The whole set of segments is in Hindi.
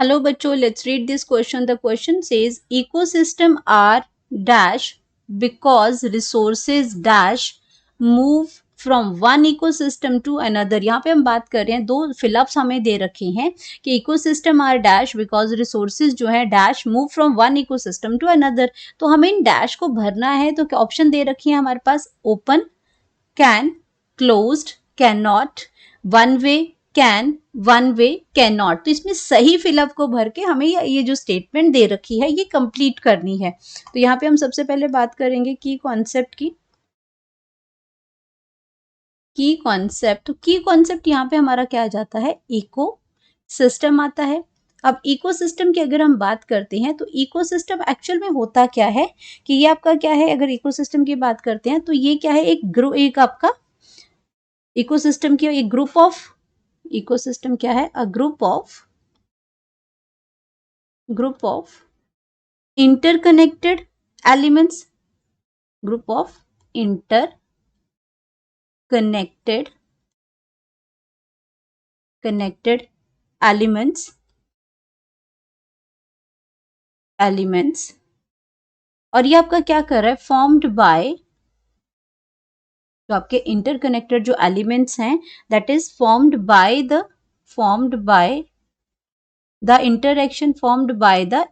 Hello बच्चों, let's read this question. The question says ecosystem are dash because resources dash move from one ecosystem to another. यहाँ पे हम बात कर रहे हैं, दो फिलअप्स हमें दे रखे हैं कि ecosystem are dash because resources जो है dash move from one ecosystem to another. तो हमें इन dash को भरना है, तो ऑप्शन दे रखी है हमारे पास open, can, closed, cannot, one way, can, one way, cannot. तो इसमें सही फिलअप को भर के हमें ये जो स्टेटमेंट दे रखी है ये कंप्लीट करनी है. तो यहाँ पे हम सबसे पहले बात करेंगे की कॉन्सेप्ट की. की कॉन्सेप्ट यहाँ पे हमारा क्या आ जाता है, इको सिस्टम आता है. अब इकोसिस्टम की अगर हम बात करते हैं तो इकोसिस्टम एक्चुअल में होता क्या है कि ये आपका क्या है, अगर इकोसिस्टम की बात करते हैं तो ये क्या है, एक आपका इकोसिस्टम की एक ग्रुप ऑफ, इकोसिस्टम क्या है, a group of interconnected elements, group of interconnected elements और ये आपका क्या कर रहा है, फॉर्म्ड बाय, जो आपके इंटरकनेक्टेड जो एलिमेंट्स हैं that is formed by the interaction formed by the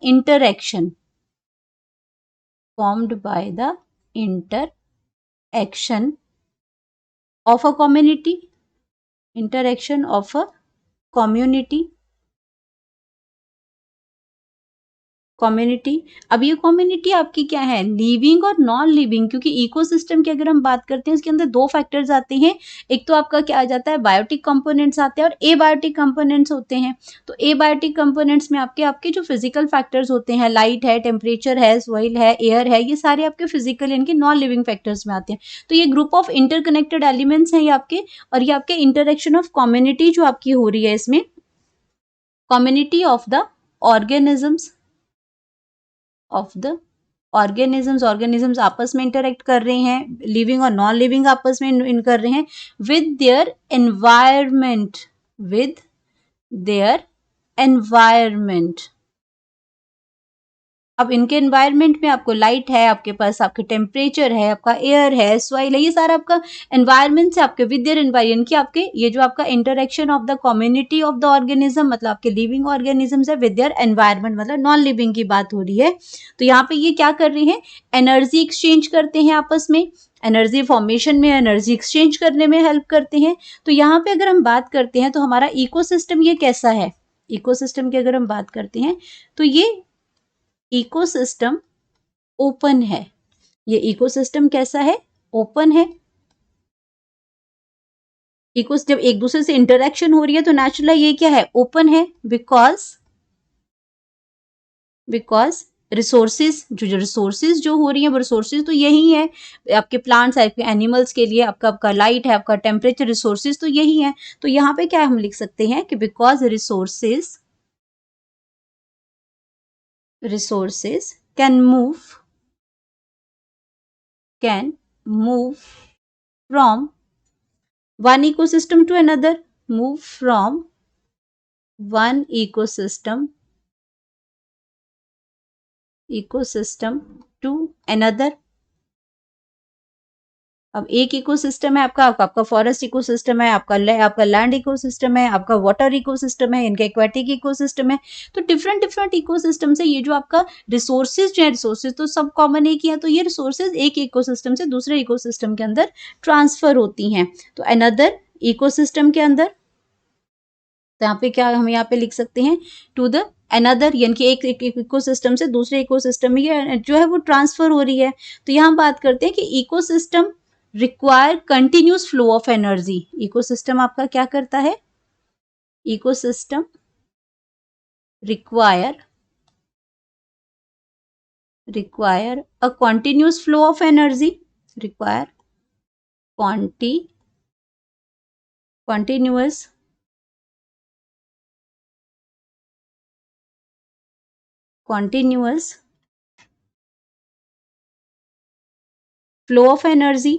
interaction of a community, interaction of a community. अब ये कम्युनिटी आपकी क्या है, लिविंग और नॉन लिविंग, क्योंकि इकोसिस्टम की अगर हम बात करते हैं इसके अंदर दो फैक्टर्स आते हैं. एक तो आपका क्या आ जाता है, बायोटिक कंपोनेंट्स आते हैं और एबायोटिक कंपोनेंट्स होते हैं. तो एबायोटिक कंपोनेंट्स में आपके जो फिजिकल फैक्टर्स होते हैं, लाइट है, टेम्परेचर है, सॉइल है, एयर है, ये सारे आपके फिजिकल इनके नॉन लिविंग फैक्टर्स में आते हैं. तो ये ग्रुप ऑफ इंटरकनेक्टेड एलिमेंट्स हैं ये आपके, और ये आपके इंटरेक्शन ऑफ कम्युनिटी जो आपकी हो रही है इसमें, कम्युनिटी ऑफ द ऑर्गेनिजम्स आपस में इंटरेक्ट कर रहे हैं, लिविंग और नॉन लिविंग आपस में इन कर रहे हैं विद देयर एनवायरमेंट. अब इनके एनवायरमेंट में आपको लाइट है, आपके पास आपके टेम्परेचर है, आपका एयर है, सॉइल है, ये सारा आपका एनवायरमेंट से आपके विद देयर एनवायरमेंट की आपके ये जो आपका interaction of the community of the organism, मतलब आपके लिविंग ऑर्गेनिजम्स है, विद देयर एनवायरमेंट मतलब नॉन लिविंग की बात हो रही है. तो यहाँ पे ये क्या कर रहे हैं, एनर्जी एक्सचेंज करते हैं आपस में, एनर्जी फॉर्मेशन में, एनर्जी एक्सचेंज करने में हेल्प करते हैं. तो यहाँ पे अगर हम बात करते हैं तो हमारा इकोसिस्टम ये कैसा है, इकोसिस्टम की अगर हम बात करते हैं तो ये इकोसिस्टम ओपन है. ये इकोसिस्टम कैसा है, ओपन है. जब एक दूसरे से इंटरेक्शन हो रही है तो नेचुरली ये क्या है, ओपन है. बिकॉज रिसोर्सेज जो हो रही है वो रिसोर्सेज तो यही है आपके प्लांट्स है, आपके एनिमल्स के लिए, आपका लाइट है, आपका टेम्परेचर, रिसोर्सेज तो यही है. तो यहाँ पे क्या हम लिख सकते हैं कि because resources can move from one ecosystem to another, move from one ecosystem to another. अब एक इकोसिस्टम है आपका फॉरेस्ट इकोसिस्टम है, आपका लैंड इकोसिस्टम है, आपका वाटर इकोसिस्टम है, इनका एक्वेटिक इकोसिस्टम है. तो डिफरेंट इकोसिस्टम से ये जो आपका रिसोर्सेज तो सब कॉमन एक ही है, तो ये रिसोर्सेज एक इकोसिस्टम से दूसरे इकोसिस्टम के अंदर ट्रांसफर होती हैं. तो अनदर इकोसिस्टम के अंदर, तो यहाँ पे क्या हम यहाँ पे लिख सकते हैं, टू द अनदर, यानी कि एक इकोसिस्टम से दूसरे इकोसिस्टम में ये जो है वो ट्रांसफर हो रही है. तो यहाँ बात करते हैं कि ecosystem require continuous flow of energy. Ecosystem आपका क्या करता है, ecosystem require a continuous flow of energy, require continuous flow of energy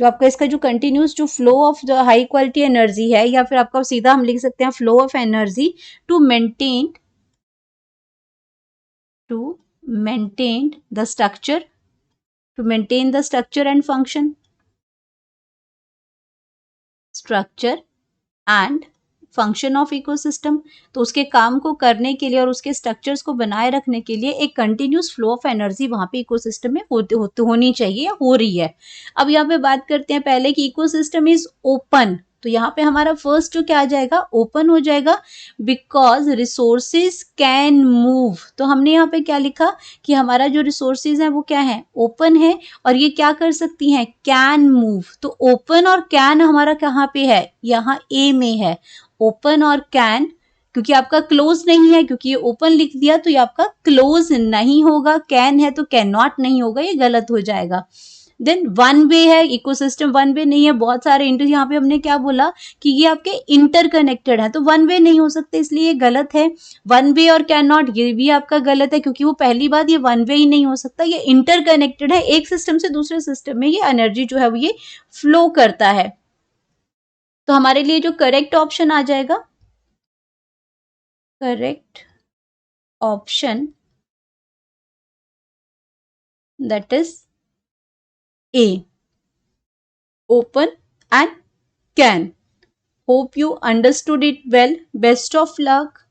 तो आपका इसका जो कंटिन्यूस जो flow of the high quality energy है, या फिर आपका सीधा हम लिख सकते हैं flow of energy to maintain the structure, to maintain the structure and function, structure and function of ecosystem. तो उसके काम को करने के लिए और उसके स्ट्रक्चर्स को बनाए रखने के लिए एक कंटिन्यूस फ्लो ऑफ एनर्जी वहां पे इकोसिस्टम में होनी चाहिए या हो रही है। अब यहाँ पे बात करते हैं पहले कि इकोसिस्टम इज ओपन, तो यहाँ पे हमारा फर्स्ट जो क्या आ जाएगा, ओपन हो जाएगा, बिकॉज रिसोर्सेज कैन मूव। तो हमने यहाँ पे क्या लिखा कि हमारा जो रिसोर्सेज है वो क्या है, ओपन है, और ये क्या कर सकती हैं, कैन मूव। तो ओपन और कैन हमारा कहाँ पे है, यहाँ ए में है, ओपन और कैन, क्योंकि आपका क्लोज नहीं है, क्योंकि ये ओपन लिख दिया तो ये आपका क्लोज नहीं होगा, कैन है तो कैन नॉट नहीं होगा, ये गलत हो जाएगा। देन वन वे है, इकोसिस्टम वन वे नहीं है, बहुत सारे इंटर, यहाँ पे हमने क्या बोला कि ये आपके इंटरकनेक्टेड है, तो वन वे नहीं हो सकते, इसलिए ये गलत है। वन वे और कैन नॉट ये भी आपका गलत है, क्योंकि वो पहली बात ये वन वे ही नहीं हो सकता, ये इंटरकनेक्टेड है, एक सिस्टम से दूसरे सिस्टम में ये एनर्जी जो है वो ये फ्लो करता है। तो हमारे लिए जो करेक्ट ऑप्शन आ जाएगा, correct option that is A, open and can. Hope you understood it well. Best of luck.